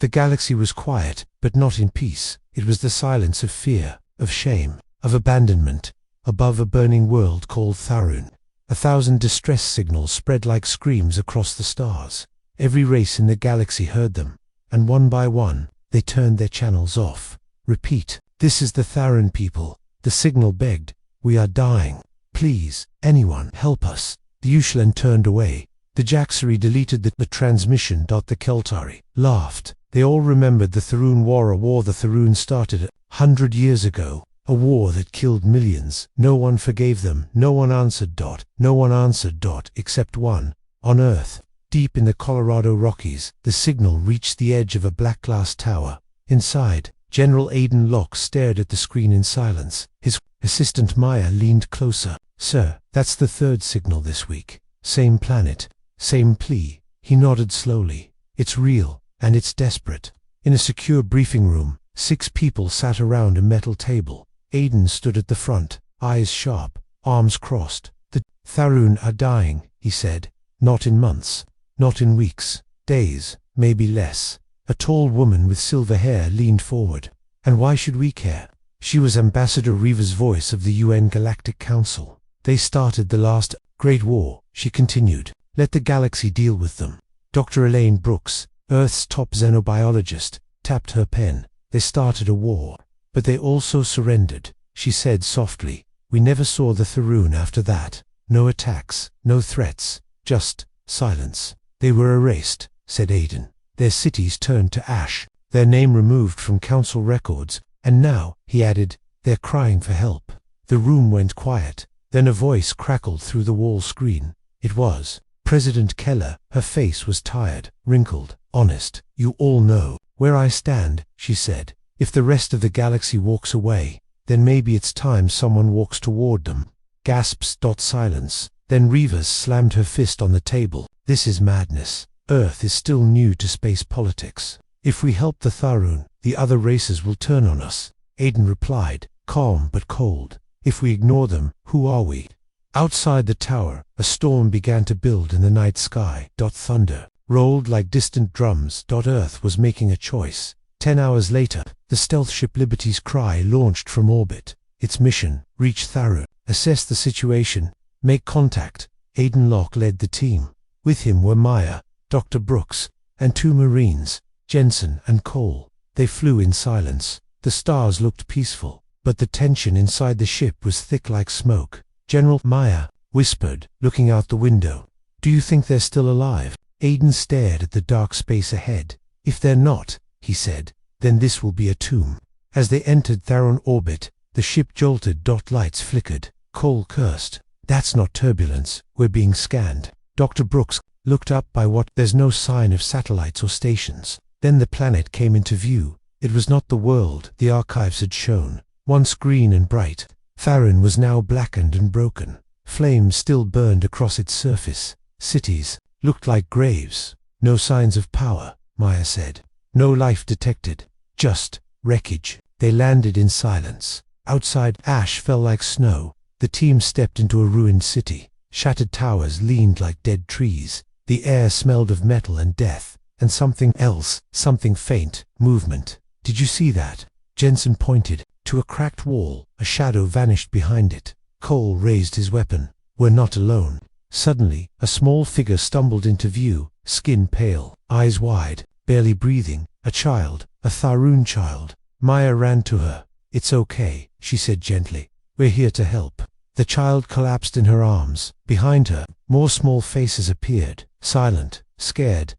The galaxy was quiet, but not in peace. It was the silence of fear, of shame, of abandonment, above a burning world called Tharun. 1,000 distress signals spread like screams across the stars. Every race in the galaxy heard them, and one by one, they turned their channels off. Repeat, "This is the Tharun people." The signal begged, "We are dying. Please, anyone, help us." The Ushlan turned away. The Jaxari deleted the transmission. The Keltari laughed. They all remembered the Tharun War, a war the Tharun started 100 years ago. A war that killed millions. No one forgave them. No one answered. No one answered. Except one. On Earth, deep in the Colorado Rockies, the signal reached the edge of a black glass tower. Inside, General Aidan Locke stared at the screen in silence. His assistant Maya leaned closer. "Sir, that's the third signal this week. Same planet, same plea." He nodded slowly. "It's real, and it's desperate." In a secure briefing room, 6 people sat around a metal table. Aidan stood at the front, eyes sharp, arms crossed. "The Tharun are dying," he said. "Not in months, not in weeks, days, maybe less." A tall woman with silver hair leaned forward. "And why should we care?" She was Ambassador Reva's voice of the UN Galactic Council. "They started the last Great War," she continued. "Let the galaxy deal with them." Dr. Elaine Brooks, Earth's top xenobiologist, tapped her pen. "They started a war, but they also surrendered," she said softly. "We never saw the Tharun after that. No attacks, no threats, just silence." "They were erased," said Aidan. "Their cities turned to ash, their name removed from council records, and now," he added, "they're crying for help." The room went quiet. Then a voice crackled through the wall screen. It was President Keller. Her face was tired, wrinkled, honest. "You all know where I stand," she said. "If the rest of the galaxy walks away, then maybe it's time someone walks toward them." Gasps. Silence. Then Rivas slammed her fist on the table. "This is madness. Earth is still new to space politics. If we help the Tharun, the other races will turn on us." Aidan replied, calm but cold. "If we ignore them, who are we?" Outside the tower, a storm began to build in the night sky. Thunder rolled like distant drums. Earth was making a choice. 10 hours later, the stealth ship Liberty's Cry launched from orbit. Its mission: reach Tharun, assess the situation, make contact. Aidan Locke led the team. With him were Maya, Dr. Brooks, and 2 Marines, Jensen and Cole. They flew in silence. The stars looked peaceful, but the tension inside the ship was thick like smoke. "General," Maya whispered, looking out the window, "do you think they're still alive?" Aidan stared at the dark space ahead. "If they're not," he said, "then this will be a tomb." As they entered Tharun orbit, the ship jolted. Lights flickered. Cole cursed. "That's not turbulence, we're being scanned." Dr. Brooks looked up. There's no sign of satellites or stations." Then the planet came into view. It was not the world the archives had shown. Once green and bright, Tharun was now blackened and broken. Flames still burned across its surface. Cities looked like graves. "No signs of power," Maya said. "No life detected. Just wreckage." They landed in silence. Outside, ash fell like snow. The team stepped into a ruined city. Shattered towers leaned like dead trees. The air smelled of metal and death, and something else, something faint, movement. "Did you see that?" Jensen pointed to a cracked wall. A shadow vanished behind it. Cole raised his weapon. "We're not alone." Suddenly, a small figure stumbled into view, skin pale, eyes wide, barely breathing. A child, a Tharun child. Maya ran to her. "It's okay," she said gently. "We're here to help." The child collapsed in her arms. Behind her, more small faces appeared, silent, scared,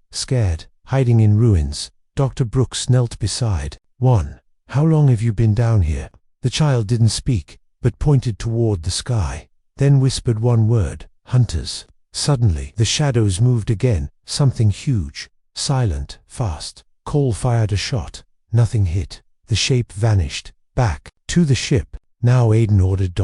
hiding in ruins. Dr. Brooks knelt beside one. "How long have you been down here?" The child didn't speak, but pointed toward the sky, then whispered one word: "Hunters." Suddenly, the shadows moved again, something huge, silent, fast. Cole fired a shot. Nothing hit. The shape vanished. Back to the ship. Now Aidan ordered.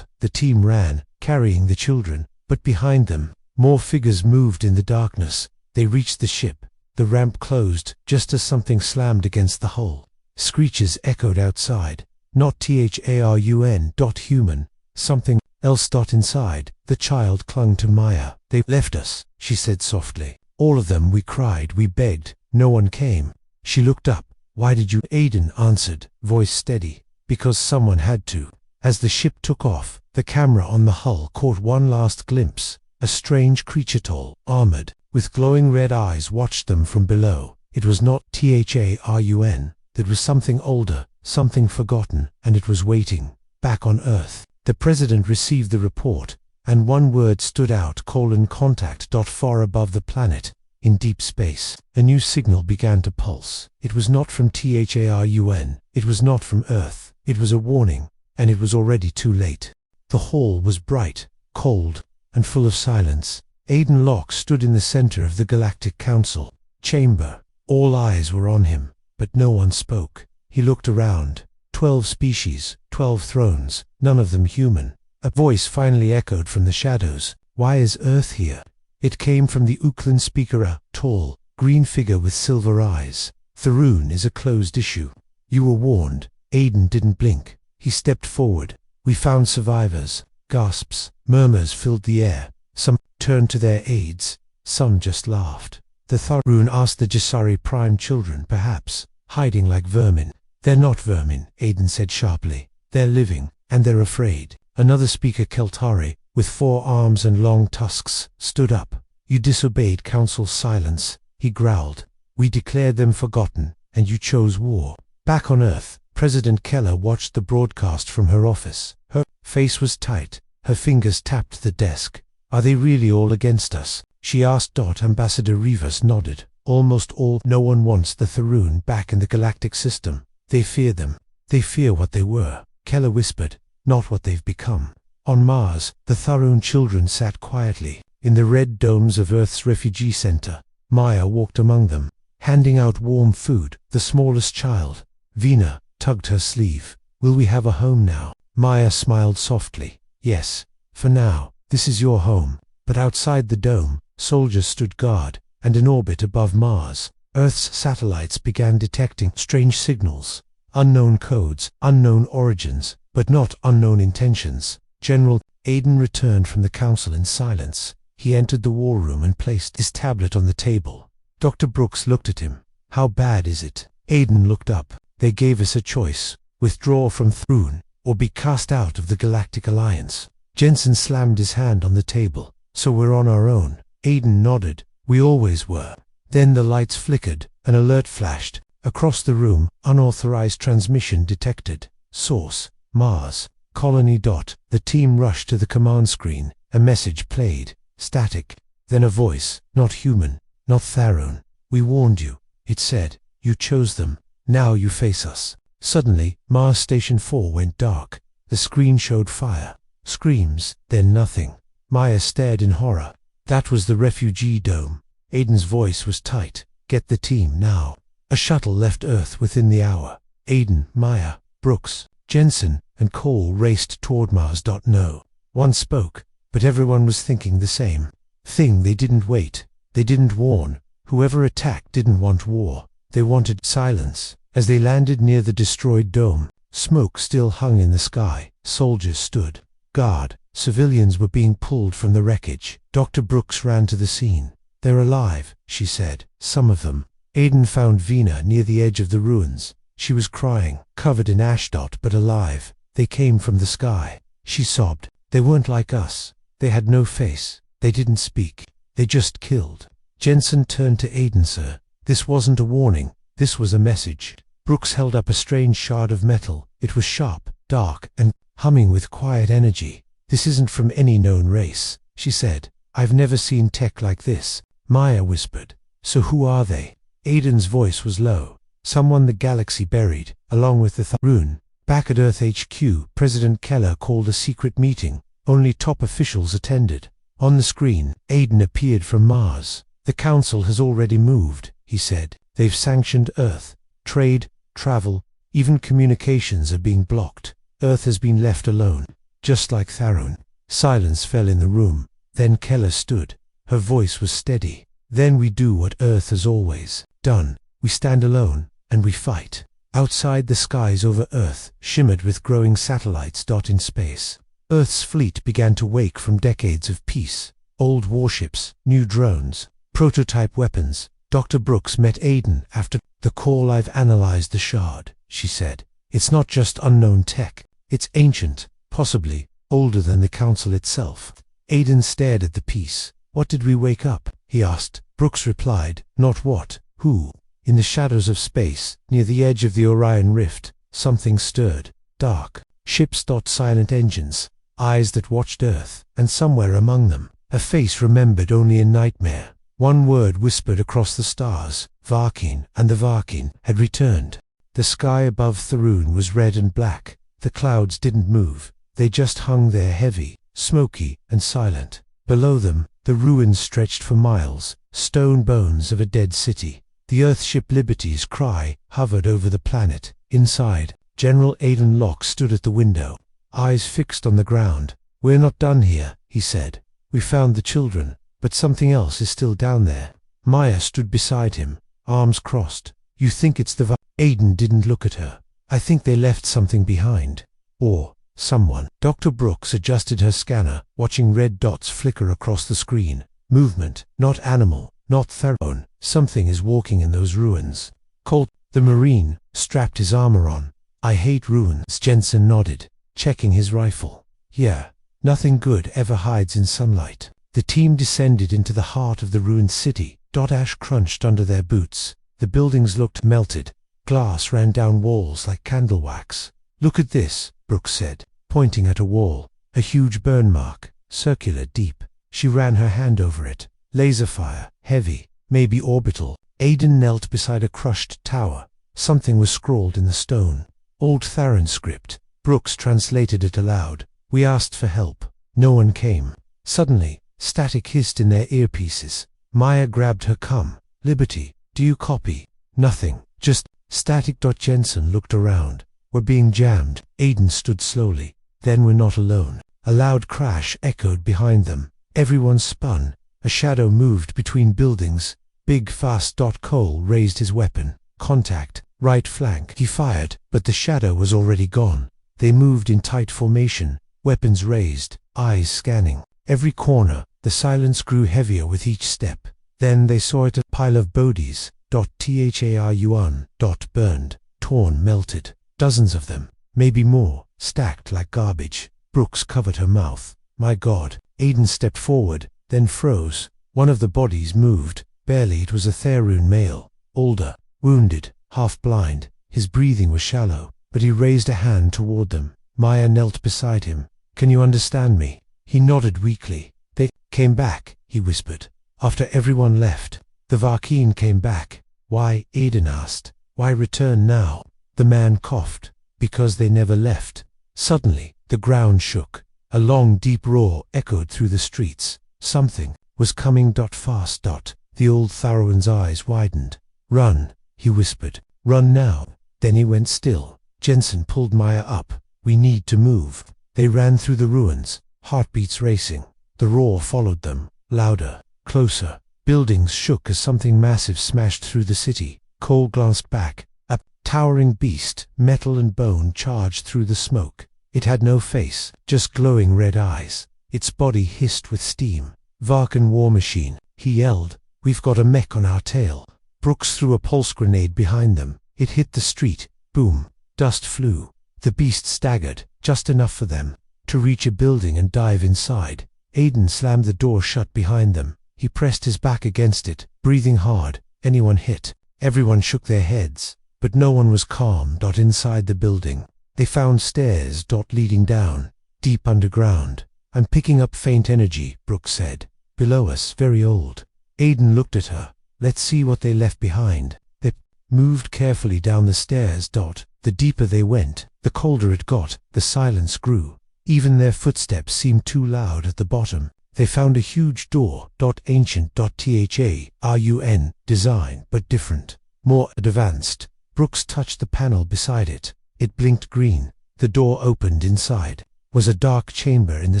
The team ran, carrying the children, but behind them, more figures moved in the darkness. They reached the ship. The ramp closed, just as something slammed against the hull. Screeches echoed outside. Not Tharun. Human. Something else. Inside, the child clung to Maya. "They left us," she said softly. "All of them. We cried, we begged. No one came." She looked up. Why did you? Aiden answered, voice steady. Because someone had to. As the ship took off, the camera on the hull caught one last glimpse. A strange creature, tall, armored, with glowing red eyes, watched them from below. It was not Tarun. It was something older, something forgotten, and it was waiting. Back on Earth. The president received the report, and one word stood out: contact. Far above the planet, in deep space, a new signal began to pulse. It was not from Tarun. It was not from Earth. It was a warning, and it was already too late. The hall was bright, cold, and full of silence. Aiden Locke stood in the center of the Galactic Council chamber. All eyes were on him, but no one spoke. He looked around. 12 species, 12 thrones, none of them human. A voice finally echoed from the shadows. Why is Earth here? It came from the Uklan speaker, a tall, green figure with silver eyes. Tharun is a closed issue. You were warned. Aiden didn't blink. He stepped forward. We found survivors. Gasps, murmurs filled the air. Some turned to their aides. Some just laughed. The Tharun asked the Jasari Prime children, perhaps, hiding like vermin. They're not vermin, Aiden said sharply. They're living, and they're afraid. Another speaker, Keltari, with 4 arms and long tusks, stood up. You disobeyed Council's silence, he growled. We declared them forgotten, and you chose war. Back on Earth, President Keller watched the broadcast from her office. Her face was tight. Her fingers tapped the desk. Are they really all against us? She asked. Ambassador Rivas nodded. Almost all. No one wants the Tharun back in the galactic system. They fear them. They fear what they were. Keller whispered, not what they've become. On Mars, the Tharun children sat quietly, in the red domes of Earth's refugee center. Maya walked among them, handing out warm food. The smallest child, Vina, tugged her sleeve. Will we have a home now? Maya smiled softly. Yes, for now, this is your home. But outside the dome, soldiers stood guard, and in orbit above Mars, Earth's satellites began detecting strange signals. Unknown codes, unknown origins, but not unknown intentions. General Aiden returned from the council in silence. He entered the war room and placed his tablet on the table. Dr. Brooks looked at him. How bad is it? Aiden looked up. They gave us a choice. Withdraw from Thrun, or be cast out of the Galactic Alliance. Jensen slammed his hand on the table. So we're on our own. Aiden nodded. We always were. Then the lights flickered. An alert flashed. Across the room, unauthorized transmission detected. Source, Mars. Colony. The team rushed to the command screen. A message played. Static. Then a voice. Not human. Not Tharun. We warned you. It said. You chose them. Now you face us. Suddenly, Mars Station 4 went dark. The screen showed fire. Screams. Then nothing. Maya stared in horror. That was the refugee dome. Aiden's voice was tight. Get the team now. A shuttle left Earth within the hour. Aiden, Maya, Brooks, Jensen, and Cole raced toward Mars. No one spoke, but everyone was thinking the same thing. They didn't wait. They didn't warn. Whoever attacked didn't want war. They wanted silence. As they landed near the destroyed dome, smoke still hung in the sky. Soldiers stood guard. Civilians were being pulled from the wreckage. Dr. Brooks ran to the scene. They're alive, she said. Some of them. Aiden found Vina near the edge of the ruins. She was crying, covered in ash. But alive. They came from the sky. She sobbed. They weren't like us. They had no face. They didn't speak. They just killed. Jensen turned to Aiden. Sir, this wasn't a warning. This was a message. Brooks held up a strange shard of metal. It was sharp, dark, and humming with quiet energy. This isn't from any known race, she said. I've never seen tech like this. Maya whispered. So who are they? Aiden's voice was low. Someone the galaxy buried, along with the Tharun. Back at Earth HQ, President Keller called a secret meeting. Only top officials attended. On the screen, Aiden appeared from Mars. The council has already moved, he said. They've sanctioned Earth. Trade, travel, even communications are being blocked. Earth has been left alone. Just like Tharun. Silence fell in the room. Then Keller stood. Her voice was steady. Then we do what Earth has always done. We stand alone, and we fight. Outside, the skies over Earth shimmered with growing satellites. In space, Earth's fleet began to wake from decades of peace. Old warships, new drones, prototype weapons. Dr. Brooks met Aiden after The call. I've analyzed the shard, she said. It's not just unknown tech. It's ancient, possibly older than the council itself. Aiden stared at the piece. What did we wake up? He asked. Brooks replied, not what, who. In the shadows of space, near the edge of the Orion Rift, something stirred. Dark. Ships. Silent engines. Eyes that watched Earth, and somewhere among them, a face remembered only in nightmare. One word whispered across the stars. Varkeen. And the Varkeen had returned. The sky above Tharun was red and black. The clouds didn't move. They just hung there, heavy, smoky, and silent. Below them, the ruins stretched for miles, stone bones of a dead city. The Earthship Liberty's cry hovered over the planet. Inside, General Aiden Locke stood at the window, eyes fixed on the ground. We're not done here, he said. We found the children, but something else is still down there. Maya stood beside him, arms crossed. You think it's the Aiden didn't look at her. I think they left something behind. Or someone. Dr. Brooks adjusted her scanner, watching red dots flicker across the screen. Movement, not animal, not Theron. Something is walking in those ruins. Colt, the Marine, strapped his armor on. I hate ruins. Jensen nodded, checking his rifle. Yeah, nothing good ever hides in sunlight. The team descended into the heart of the ruined city. Ash crunched under their boots. The buildings looked melted. Glass ran down walls like candle wax. Look at this, Brooks said, pointing at a wall. A huge burn mark, circular, deep. She ran her hand over it. Laser fire, heavy, maybe orbital. Aiden knelt beside a crushed tower. Something was scrawled in the stone. Old Theron script. Brooks translated it aloud. We asked for help. No one came. Suddenly, static hissed in their earpieces. Maya grabbed her. Come. Liberty, do you copy? Nothing. Just static. Jensen looked around. We're being jammed. Aiden stood slowly. Then we're not alone. A loud crash echoed behind them. Everyone spun. A shadow moved between buildings. Big fast. Cole raised his weapon. Contact. Right flank. He fired, but the shadow was already gone. They moved in tight formation, weapons raised, eyes scanning. Every corner. The silence grew heavier with each step. Then they saw it, a pile of bodies. Tharun. Burned, torn, melted. Dozens of them, maybe more, stacked like garbage. Brooks covered her mouth. My God. Aiden stepped forward, then froze. One of the bodies moved, barely. It was a Tharun male, older, wounded, half blind. His breathing was shallow, but he raised a hand toward them. Maya knelt beside him. Can you understand me? He nodded weakly. They came back, he whispered. After everyone left, the Varkeen came back. Why? Aiden asked. Why return now? The man coughed. Because they never left. Suddenly, the ground shook. A long, deep roar echoed through the streets. Something was coming. Fast. The old Tharun's eyes widened. Run, he whispered. Run now. Then he went still. Jensen pulled Maya up. We need to move. They ran through the ruins, heartbeats racing. The roar followed them, louder, closer. Buildings shook as something massive smashed through the city. Cole glanced back. A towering beast, metal and bone, charged through the smoke. It had no face, just glowing red eyes. Its body hissed with steam. Varkan war machine, he yelled. We've got a mech on our tail. Brooks threw a pulse grenade behind them. It hit the street. Boom. Dust flew. The beast staggered, just enough for them to reach a building and dive inside. Aiden slammed the door shut behind them. He pressed his back against it, breathing hard. Anyone hit? Everyone shook their heads, but no one was calm. Inside the building, they found stairs. Leading down, deep underground. I'm picking up faint energy, Brooks said. Below us, very old. Aiden looked at her. Let's see what they left behind. They moved carefully down the stairs. The deeper they went, the colder it got. The silence grew. Even their footsteps seemed too loud at the bottom. They found a huge door. Ancient. Tharun design, but different. More advanced. Brooks touched the panel beside it. It blinked green. The door opened. Inside was a dark chamber in the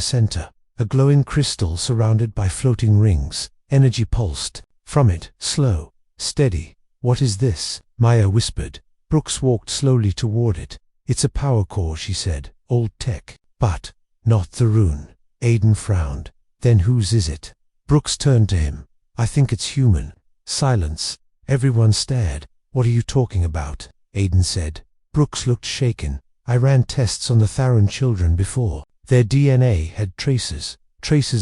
center. A glowing crystal surrounded by floating rings. Energy pulsed from it, slow, steady. What is this? Maya whispered. Brooks walked slowly toward it. It's a power core, she said. Old tech. But not Tharun. Aiden frowned. Then whose is it? Brooks turned to him. I think it's human. Silence. Everyone stared. What are you talking about? Aiden said. Brooks looked shaken. I ran tests on the Tharun children before. Their DNA had traces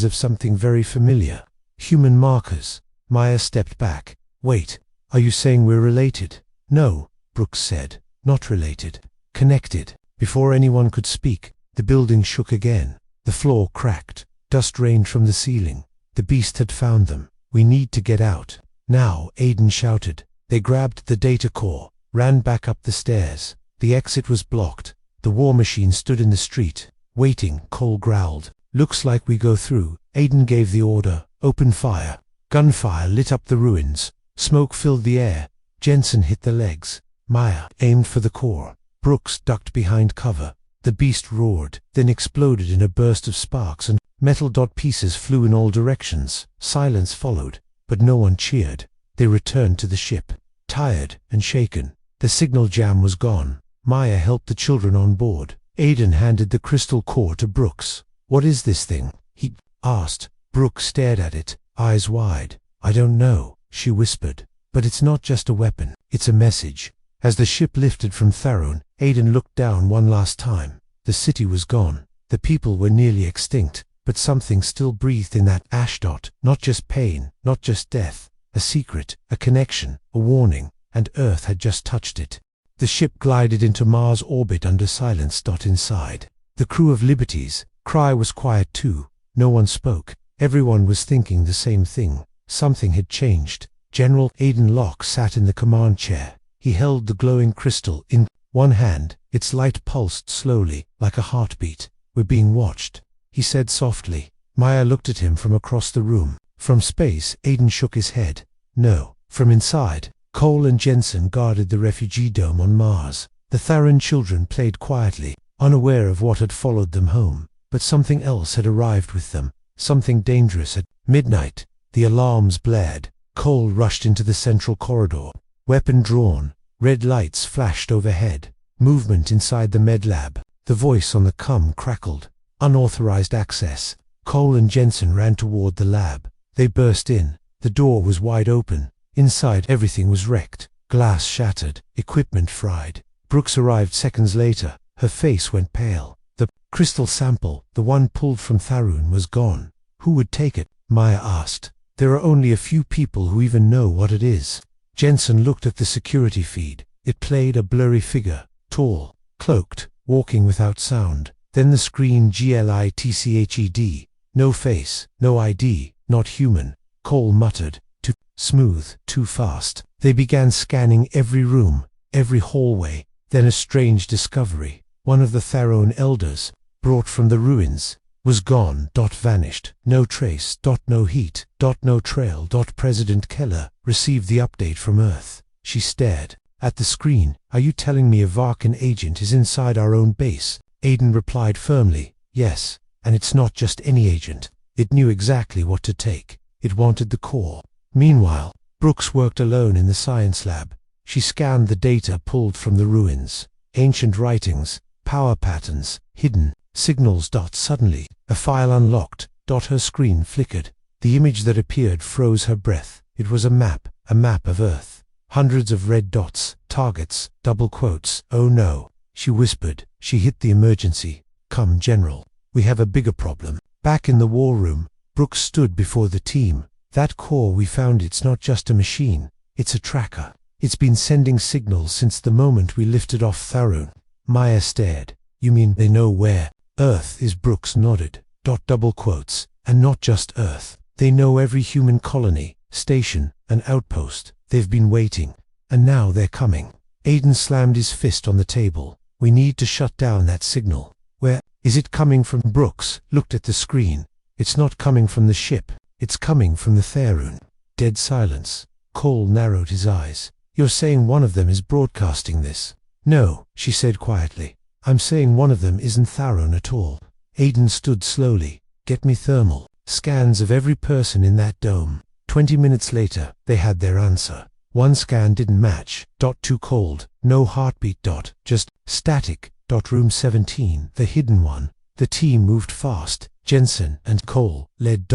of something very familiar. Human markers. Maya stepped back. Wait, are you saying we're related? No, Brooks said. Not related. Connected. Before anyone could speak, the building shook again. The floor cracked. Dust rained from the ceiling. The beast had found them. We need to get out. Now, Aiden shouted. They grabbed the data core, ran back up the stairs. The exit was blocked. The war machine stood in the street, waiting. Cole growled. Looks like we go through. Aiden gave the order. Open fire. Gunfire lit up the ruins. Smoke filled the air. Jensen hit the legs. Maya aimed for the core. Brooks ducked behind cover. The beast roared, then exploded in a burst of sparks and metal dot pieces flew in all directions. Silence followed, but no one cheered. They returned to the ship, tired and shaken. The signal jam was gone. Maya helped the children on board. Aiden handed the crystal core to Brooks. What is this thing? He asked. Brooks stared at it, eyes wide. I don't know, she whispered. But it's not just a weapon, it's a message. As the ship lifted from Tharun, Aiden looked down one last time. The city was gone. The people were nearly extinct, but something still breathed in that ash dot. Not just pain, not just death. A secret, a connection, a warning, and Earth had just touched it. The ship glided into Mars orbit under silence. Inside. The crew of Liberties, Cry was quiet too. No one spoke. Everyone was thinking the same thing. Something had changed. General Aiden Locke sat in the command chair. He held the glowing crystal in one hand. Its light pulsed slowly, like a heartbeat. We're being watched, he said softly. Maya looked at him from across the room. From space, Aiden shook his head. No. From inside, Cole and Jensen guarded the refugee dome on Mars. The Tharun children played quietly, unaware of what had followed them home. But something else had arrived with them. Something dangerous. At midnight, the alarms blared. Cole rushed into the central corridor. Weapon drawn. Red lights flashed overhead. Movement inside the med lab. The voice on the com crackled. Unauthorized access. Cole and Jensen ran toward the lab. They burst in. The door was wide open. Inside, everything was wrecked. Glass shattered. Equipment fried. Brooks arrived seconds later. Her face went pale. The crystal sample, the one pulled from Tharun, was gone. Who would take it? Maya asked. There are only a few people who even know what it is. Jensen looked at the security feed. It played a blurry figure, tall, cloaked, walking without sound. Then the screen glitched. No face, no ID, not human. Cole muttered. Too smooth, too fast. They began scanning every room, every hallway. Then a strange discovery. One of the Tharun elders, brought from the ruins, was gone. Vanished. No trace. No heat. No trail. President Keller received the update from Earth. She stared at the screen. Are you telling me a Varkan agent is inside our own base? Aiden replied firmly. Yes, and it's not just any agent. It knew exactly what to take. It wanted the core. Meanwhile, Brooks worked alone in the science lab. She scanned the data pulled from the ruins. Ancient writings, power patterns, hidden signals. Suddenly, a file unlocked. Her screen flickered. The image that appeared froze her breath. It was a map of Earth. Hundreds of red dots, targets, double quotes. Oh no, she whispered. She hit the emergency. Come, General. We have a bigger problem. Back in the war room, Brooks stood before the team. That core we found, it's not just a machine. It's a tracker. It's been sending signals since the moment we lifted off Tharun. Maya stared. You mean they know where Earth is? Brooks nodded. Double quotes. And not just Earth. They know every human colony, station, and outpost. They've been waiting. And now they're coming. Aiden slammed his fist on the table. We need to shut down that signal. Where is it coming from? Brooks looked at the screen. It's not coming from the ship. It's coming from the Tharun. Dead silence. Cole narrowed his eyes. You're saying one of them is broadcasting this? No, she said quietly. I'm saying one of them isn't Tharun at all. Aiden stood slowly. Get me thermal scans of every person in that dome. 20 minutes later, they had their answer. One scan didn't match. Too cold. No heartbeat. Just static. Room 17, the hidden one. The team moved fast. Jensen and Cole led.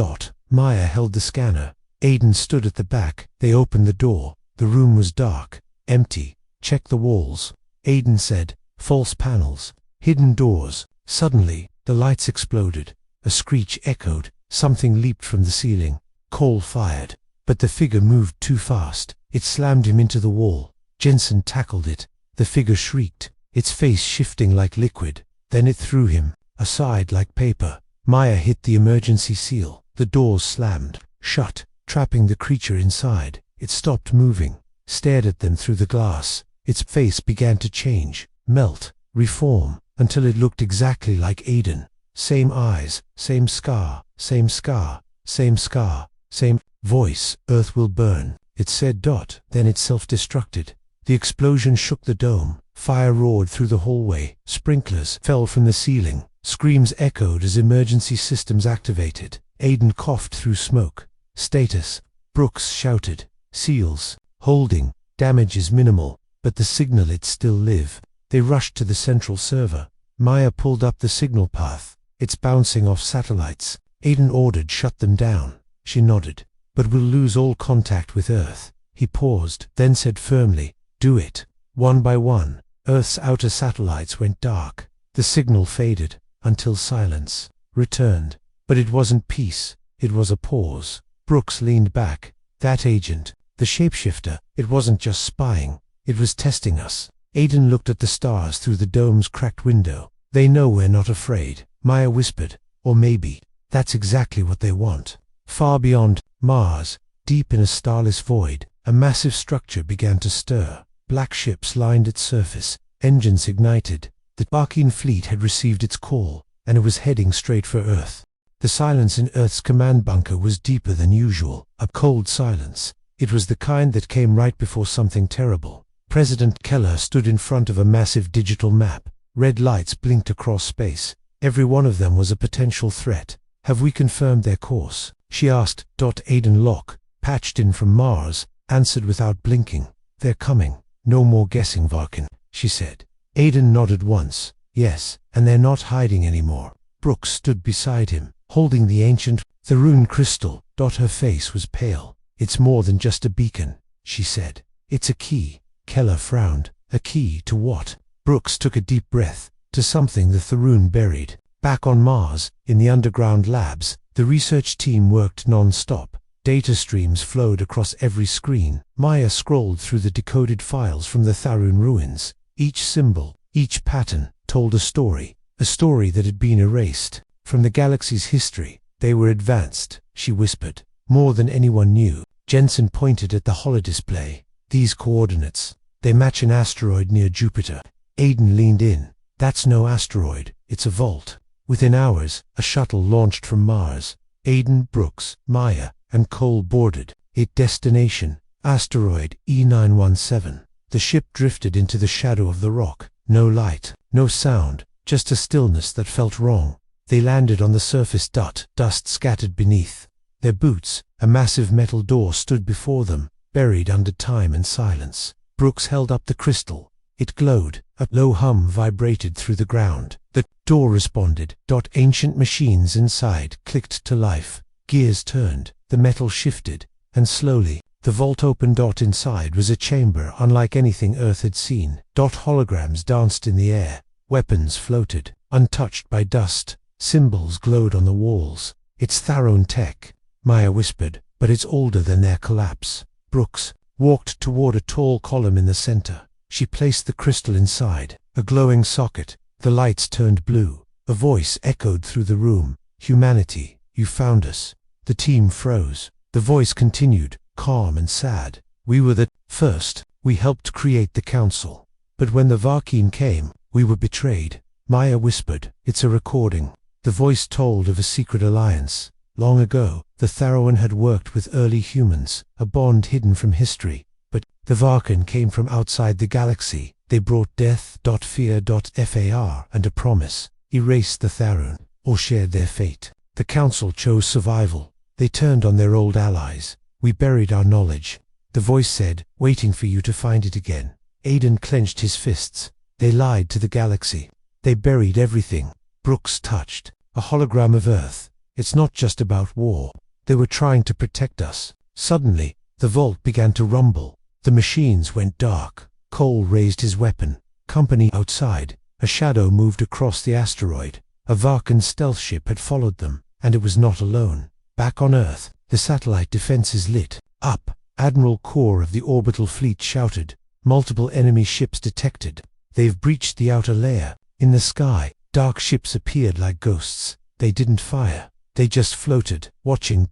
Maya held the scanner. Aiden stood at the back. They opened the door. The room was dark. Empty. Check the walls. Aiden said. False panels. Hidden doors. Suddenly, the lights exploded. A screech echoed. Something leaped from the ceiling. Cole fired. But the figure moved too fast. It slammed him into the wall. Jensen tackled it. The figure shrieked, its face shifting like liquid. Then it threw him aside like paper. Maya hit the emergency seal. The doors slammed shut, trapping the creature inside. It stopped moving, stared at them through the glass. Its face began to change, melt, reform, until it looked exactly like Aiden. Same eyes, same scar, same scar, same scar, same voice. Earth will burn, it said. Then it self-destructed. The explosion shook the dome. Fire roared through the hallway. Sprinklers fell from the ceiling. Screams echoed as emergency systems activated. Aiden coughed through smoke. Status. Brooks shouted. Seals. Holding. Damage is minimal, but the signal it still live. They rushed to the central server. Maya pulled up the signal path. It's bouncing off satellites. Aiden ordered, shut them down. She nodded. But we'll lose all contact with Earth. He paused, then said firmly, do it. One by one, Earth's outer satellites went dark. The signal faded, until silence returned. But it wasn't peace, it was a pause. Brooks leaned back. That agent, the shapeshifter, it wasn't just spying, it was testing us. Aiden looked at the stars through the dome's cracked window. They know we're not afraid, Maya whispered. Or maybe, that's exactly what they want. Far beyond Mars, deep in a starless void, a massive structure began to stir. Black ships lined its surface, engines ignited. The Arcane fleet had received its call, and it was heading straight for Earth. The silence in Earth's command bunker was deeper than usual, a cold silence. It was the kind that came right before something terrible. President Keller stood in front of a massive digital map. Red lights blinked across space. Every one of them was a potential threat. Have we confirmed their course? She asked. Aiden Locke, patched in from Mars, answered without blinking. They're coming. No more guessing, Varkin, she said. Aiden nodded once. Yes, and they're not hiding anymore. Brooks stood beside him, holding the ancient Tharun crystal. Her face was pale. It's more than just a beacon, she said. It's a key. Keller frowned. A key to what? Brooks took a deep breath. To something the Tharun buried. Back on Mars, in the underground labs, the research team worked non-stop. Data streams flowed across every screen. Maya scrolled through the decoded files from the Tharun ruins. Each symbol, each pattern, told a story that had been erased. From the galaxy's history, they were advanced, she whispered, more than anyone knew. Jensen pointed at the holodisplay. These coordinates, they match an asteroid near Jupiter. Aiden leaned in. That's no asteroid, it's a vault. Within hours, a shuttle launched from Mars. Aiden, Brooks, Maya, and Cole boarded it. Destination, asteroid E917. The ship drifted into the shadow of the rock. No light, no sound, just a stillness that felt wrong. They landed on the surface. Dust scattered beneath their boots. A massive metal door stood before them, buried under time and silence. Brooks held up the crystal. It glowed. A low hum vibrated through the ground. The door responded. Ancient machines inside clicked to life. Gears turned. The metal shifted, and slowly, the vault opened. Inside was a chamber unlike anything Earth had seen. Holograms danced in the air. Weapons floated, untouched by dust. Symbols glowed on the walls. It's Tharun tech, Maya whispered, but it's older than their collapse. Brooks walked toward a tall column in the center. She placed the crystal inside, a glowing socket. The lights turned blue. A voice echoed through the room. Humanity, you found us. The team froze. The voice continued, calm and sad. We were the first. We helped create the council. But when the Varkin came, we were betrayed. Maya whispered. It's a recording. The voice told of a secret alliance. Long ago, the Tharoan had worked with early humans, a bond hidden from history. But the Varkin came from outside the galaxy. They brought death, fear, far, and a promise. Erase the Tharoan, or shared their fate. The council chose survival. They turned on their old allies. We buried our knowledge. The voice said, waiting for you to find it again. Aiden clenched his fists. They lied to the galaxy. They buried everything. Brooks touched. A hologram of Earth. It's not just about war. They were trying to protect us. Suddenly, the vault began to rumble. The machines went dark. Cole raised his weapon. Company outside. A shadow moved across the asteroid. A Varkan stealth ship had followed them, and it was not alone. Back on Earth, the satellite defenses lit up. Admiral Core of the orbital fleet shouted. Multiple enemy ships detected. They've breached the outer layer. In the sky, dark ships appeared like ghosts. They didn't fire. They just floated, watching.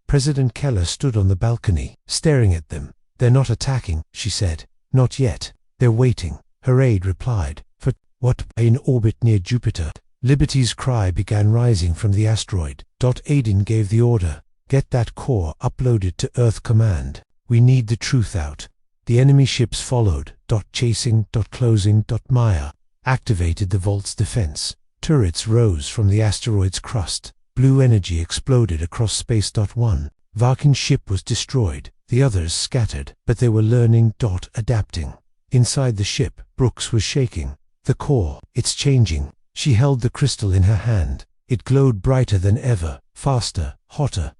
President Keller stood on the balcony, staring at them. They're not attacking, she said. Not yet. They're waiting. Her aide replied. For what? In orbit near Jupiter. Liberty's cry began rising from the asteroid. Aiden gave the order. Get that core uploaded to Earth Command. We need the truth out. The enemy ships followed. Chasing. Closing. Maya activated the vault's defense. Turrets rose from the asteroid's crust. Blue energy exploded across space. One Varkin ship was destroyed. The others scattered, but they were learning. Adapting. Inside the ship, Brooks was shaking. The core, it's changing. She held the crystal in her hand. It glowed brighter than ever, faster, hotter.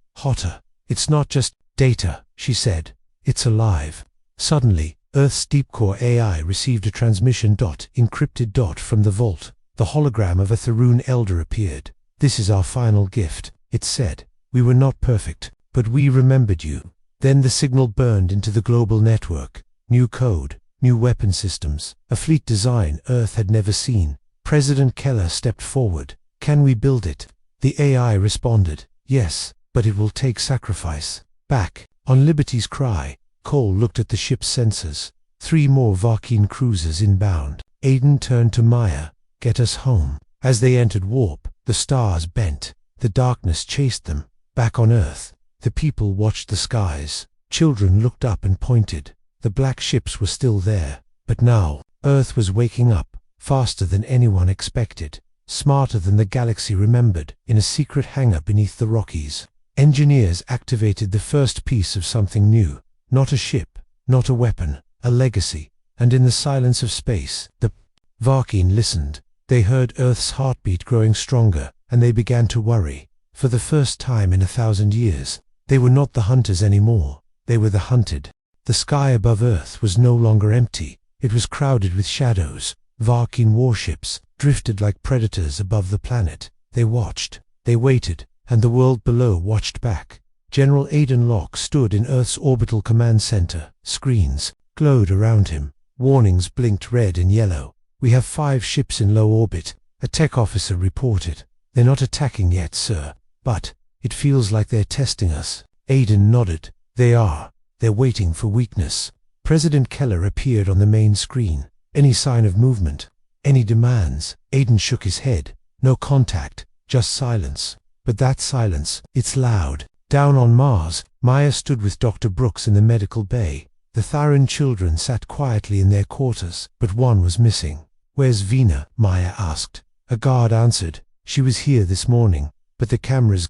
It's not just data, she said. It's alive. Suddenly, Earth's deep-core AI received a transmission. Encrypted. From the vault. The hologram of a Tharun elder appeared. This is our final gift, it said. We were not perfect, but we remembered you. Then the signal burned into the global network. New code, new weapon systems, a fleet design Earth had never seen. President Keller stepped forward. Can we build it? The AI responded. Yes, but it will take sacrifice. Back, on Liberty's cry, Cole looked at the ship's sensors. 3 more Varkin cruisers inbound. Aiden turned to Maya. Get us home. As they entered warp, the stars bent. The darkness chased them. Back on Earth, the people watched the skies. Children looked up and pointed. The black ships were still there. But now, Earth was waking up, faster than anyone expected. Smarter than the galaxy remembered, in a secret hangar beneath the Rockies. Engineers activated the first piece of something new. Not a ship, not a weapon, a legacy. And in the silence of space, the Varkin listened. They heard Earth's heartbeat growing stronger, and they began to worry. For the first time in 1,000 years, they were not the hunters anymore. They were the hunted. The sky above Earth was no longer empty. It was crowded with shadows. Varkin warships drifted like predators above the planet. They watched. They waited, and the world below watched back. General Aiden Locke stood in Earth's orbital command center. Screens glowed around him. Warnings blinked red and yellow. We have 5 ships in low orbit, a tech officer reported. They're not attacking yet, sir. But it feels like they're testing us. Aiden nodded. They are. They're waiting for weakness. President Keller appeared on the main screen. Any sign of movement? Any demands? Aiden shook his head. No contact, just silence. But that silence, it's loud. Down on Mars, Maya stood with Dr. Brooks in the medical bay. The Tharun children sat quietly in their quarters, but one was missing. Where's Vina? Maya asked. A guard answered. She was here this morning, but the cameras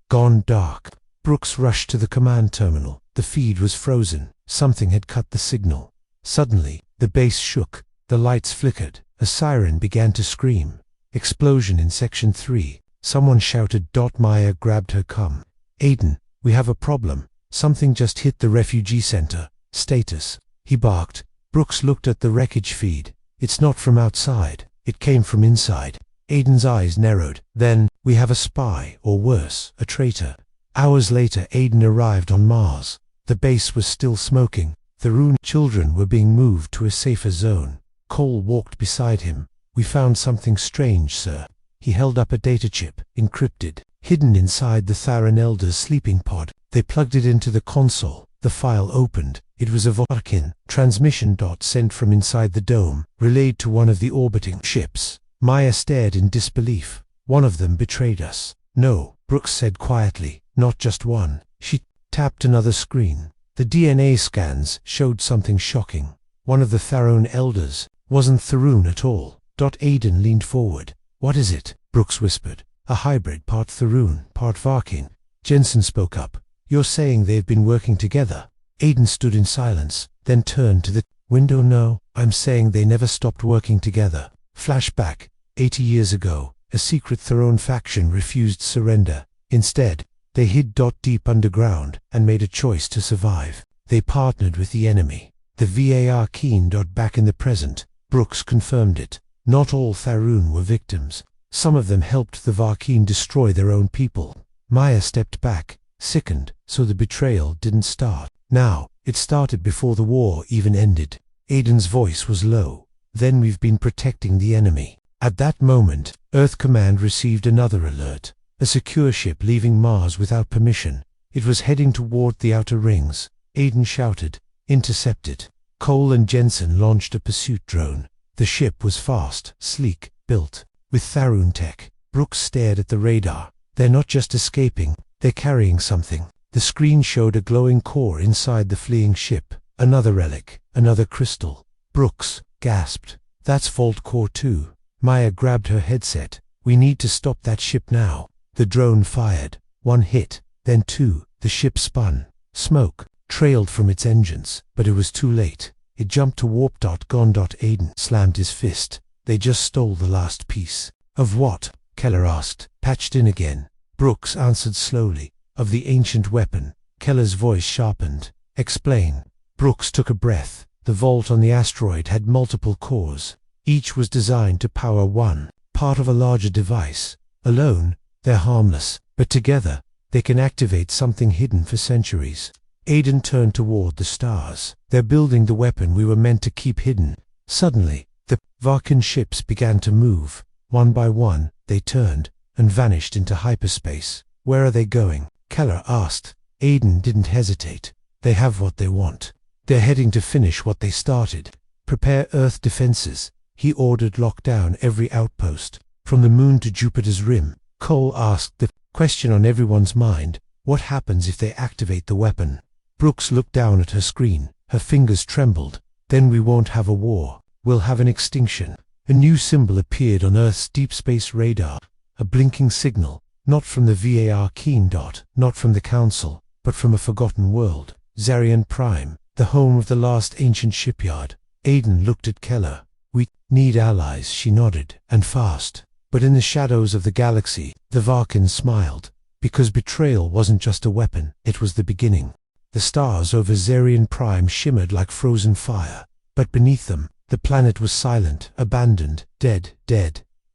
gone dark. Brooks rushed to the command terminal. The feed was frozen. Something had cut the signal. Suddenly, the base shook. The lights flickered. A siren began to scream. Explosion in Section 3. Someone shouted. Maya grabbed her. Come. Aiden, we have a problem. Something just hit the refugee center. Status. He barked. Brooks looked at the wreckage feed. It's not from outside. It came from inside. Aiden's eyes narrowed. Then, we have a spy, or worse, a traitor. Hours later, Aiden arrived on Mars. The base was still smoking. The Rune children were being moved to a safer zone. Cole walked beside him. We found something strange, sir. He held up a data chip, encrypted, hidden inside the Tharun Elder's sleeping pod. They plugged it into the console. The file opened. It was a Varkin transmission. Sent from inside the dome, relayed to one of the orbiting ships. Maya stared in disbelief. One of them betrayed us. No, Brooks said quietly, not just one. She tapped another screen. The DNA scans showed something shocking. One of the Tharun elders wasn't Tharun at all. Aiden leaned forward. What is it? Brooks whispered. A hybrid, part Tharun, part Varkin. Jensen spoke up. You're saying they've been working together? Aiden stood in silence, then turned to the window. No, I'm saying they never stopped working together. Flashback. 80 years ago, a secret Tharun faction refused surrender. Instead, they hid deep underground and made a choice to survive. They partnered with the enemy. The VAR keen. Back in the present, Brooks confirmed it. Not all Tharun were victims. Some of them helped the Varkeen destroy their own people. Maya stepped back, sickened, so the betrayal didn't start. Now, it started before the war even ended. Aiden's voice was low. Then we've been protecting the enemy. At that moment, Earth Command received another alert. A secure ship leaving Mars without permission. It was heading toward the outer rings. Aiden shouted, "Intercept it." Cole and Jensen launched a pursuit drone. The ship was fast, sleek, built with Tharun tech. Brooks stared at the radar. They're not just escaping, they're carrying something. The screen showed a glowing core inside the fleeing ship. Another relic, another crystal. Brooks gasped. "That's Vault Core 2. Maya grabbed her headset. "We need to stop that ship now." The drone fired. One hit, then two. The ship spun. Smoke trailed from its engines, but it was too late. It jumped to warp. Gone. Aiden slammed his fist. They just stole the last piece. "Of what?" Keller asked. "Patched in again." Brooks answered slowly. "Of the ancient weapon." Keller's voice sharpened. "Explain." Brooks took a breath. The vault on the asteroid had multiple cores. Each was designed to power one, part of a larger device. Alone, they're harmless, but together, they can activate something hidden for centuries. Aiden turned toward the stars. "They're building the weapon we were meant to keep hidden." Suddenly, the Varkan ships began to move. One by one, they turned and vanished into hyperspace. "Where are they going?" Keller asked. Aiden didn't hesitate. "They have what they want. They're heading to finish what they started. Prepare Earth defenses." He ordered lock down every outpost, from the moon to Jupiter's rim. Cole asked the question on everyone's mind: what happens if they activate the weapon? Brooks looked down at her screen. Her fingers trembled. "Then we won't have a war. We'll have an extinction." A new symbol appeared on Earth's deep space radar. A blinking signal, not from the VAR keen. Not from the Council, but from a forgotten world. Zarian Prime, the home of the last ancient shipyard. Aiden looked at Keller. "We need allies," she nodded, "and fast." But in the shadows of the galaxy, the Varkins smiled. Because betrayal wasn't just a weapon, it was the beginning. The stars over Zarian Prime shimmered like frozen fire. But beneath them, the planet was silent, abandoned, dead.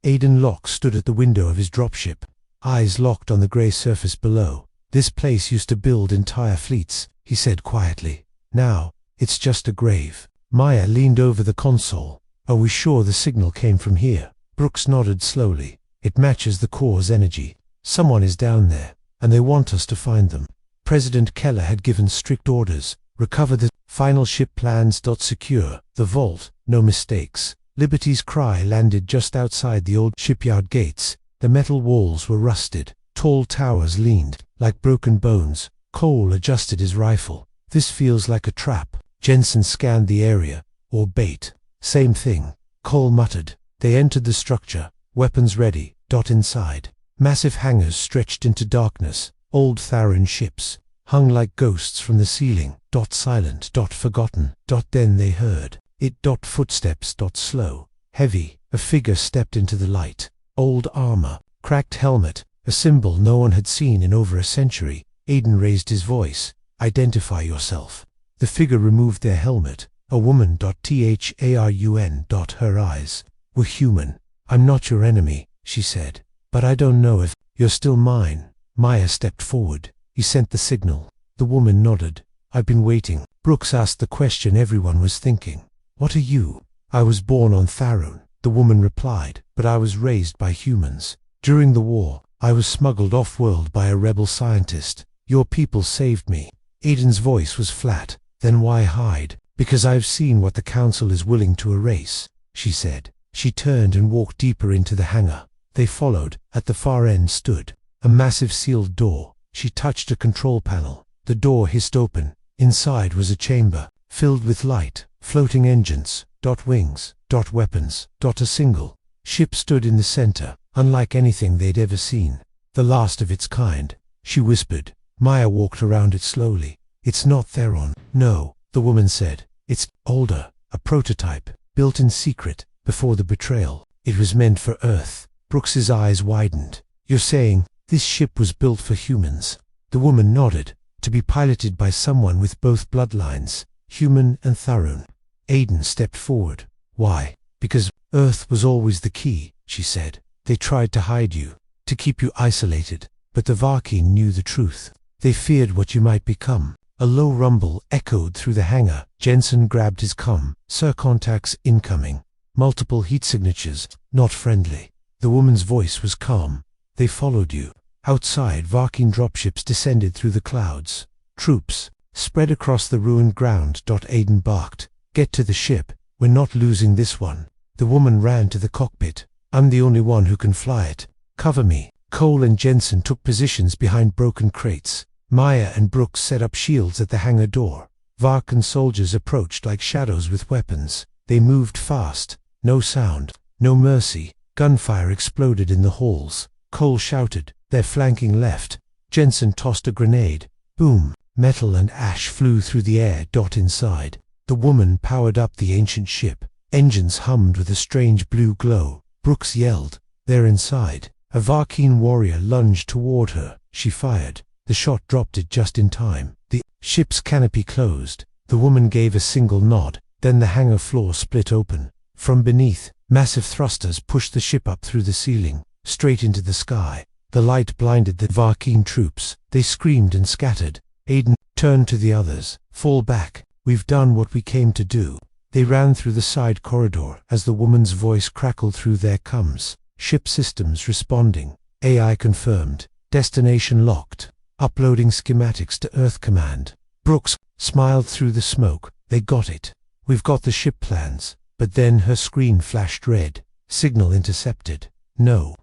Aiden Locke stood at the window of his dropship, eyes locked on the gray surface below. "This place used to build entire fleets," he said quietly. "Now, it's just a grave." Maya leaned over the console. "Are we sure the signal came from here?" Brooks nodded slowly. "It matches the core's energy. Someone is down there, and they want us to find them." President Keller had given strict orders. "Recover the final ship plans. Secure the vault, no mistakes." Liberty's cry landed just outside the old shipyard gates. The metal walls were rusted. Tall towers leaned like broken bones. Cole adjusted his rifle. "This feels like a trap." Jensen scanned the area. "Or bait." "Same thing," Cole muttered. They entered the structure, weapons ready. Inside, massive hangars stretched into darkness. Old Tharun ships hung like ghosts from the ceiling. Silent. Forgotten. Then they heard it. Footsteps. Slow. Heavy. A figure stepped into the light. Old armor. Cracked helmet. A symbol no one had seen in over a century. Aiden raised his voice. "Identify yourself." The figure removed their helmet. A woman. Tharun. Her eyes were human. "I'm not your enemy," she said. "But I don't know if you're still mine." Maya stepped forward. "He sent the signal." The woman nodded. "I've been waiting." Brooks asked the question everyone was thinking. "What are you?" "I was born on Tharun," the woman replied, "but I was raised by humans. During the war, I was smuggled off-world by a rebel scientist. Your people saved me." Aiden's voice was flat. "Then why hide?" "Because I've seen what the Council is willing to erase," she said. She turned and walked deeper into the hangar. They followed. At the far end stood a massive sealed door. She touched a control panel. The door hissed open. Inside was a chamber, filled with light, floating engines, wings, weapons, a single ship stood in the center, unlike anything they'd ever seen. "The last of its kind," she whispered. Maya walked around it slowly. "It's not Theron." "No," the woman said. "It's older, a prototype, built in secret, before the betrayal. It was meant for Earth." Brooks's eyes widened. "You're saying this ship was built for humans?" The woman nodded. to be piloted by someone with both bloodlines, human and Tharun. Aiden stepped forward. Why? Because Earth was always the key, she said. They tried to hide you, to keep you isolated, but the Varkeen knew the truth. They feared what you might become. A low rumble echoed through the hangar. Jensen grabbed his comm. Sir, contacts incoming. Multiple heat signatures, not friendly. The woman's voice was calm. They followed you. Outside, Varkeen dropships descended through the clouds. Troops spread across the ruined ground. Aiden barked. Get to the ship. We're not losing this one. The woman ran to the cockpit. I'm the only one who can fly it. Cover me. Cole and Jensen took positions behind broken crates. Maya and Brooks set up shields at the hangar door. Varkan soldiers approached like shadows with weapons. They moved fast. No sound. No mercy. Gunfire exploded in the halls. Cole shouted, "They're flanking left." Jensen tossed a grenade. Boom. Metal and ash flew through the air. Inside, the woman powered up the ancient ship. Engines hummed with a strange blue glow. Brooks yelled, "They're inside." A Varkeen warrior lunged toward her. She fired. The shot dropped it just in time. The ship's canopy closed. The woman gave a single nod. Then the hangar floor split open. From beneath, massive thrusters pushed the ship up through the ceiling, straight into the sky. The light blinded the Varkeen troops. They screamed and scattered. Aiden turned to the others. "Fall back. We've done what we came to do." They ran through the side corridor as the woman's voice crackled through their comms. Ship systems responding. AI confirmed. Destination locked. Uploading schematics to Earth Command. Brooks smiled through the smoke. They got it. We've got the ship plans. But then her screen flashed red. Signal intercepted. No,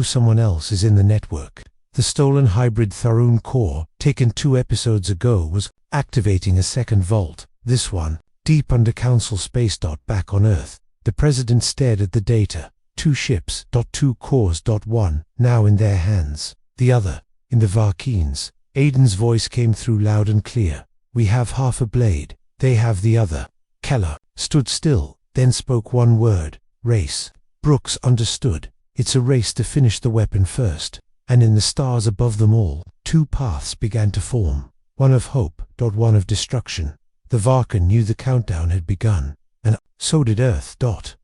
someone else is in the network. The stolen hybrid Tharun core, taken 2 episodes ago, was activating a second vault. This one, deep under Council space. Back on Earth, the President stared at the data. 2 ships. 2 cores. 1, now in their hands. The other, in the Varkeens. Aiden's voice came through loud and clear. "We have half a blade. They have the other." Keller stood still, then spoke one word: race. Brooks understood. It's a race to finish the weapon first. And in the stars above them all, 2 paths began to form. One of hope. One of destruction. The Varkan knew the countdown had begun. And so did Earth.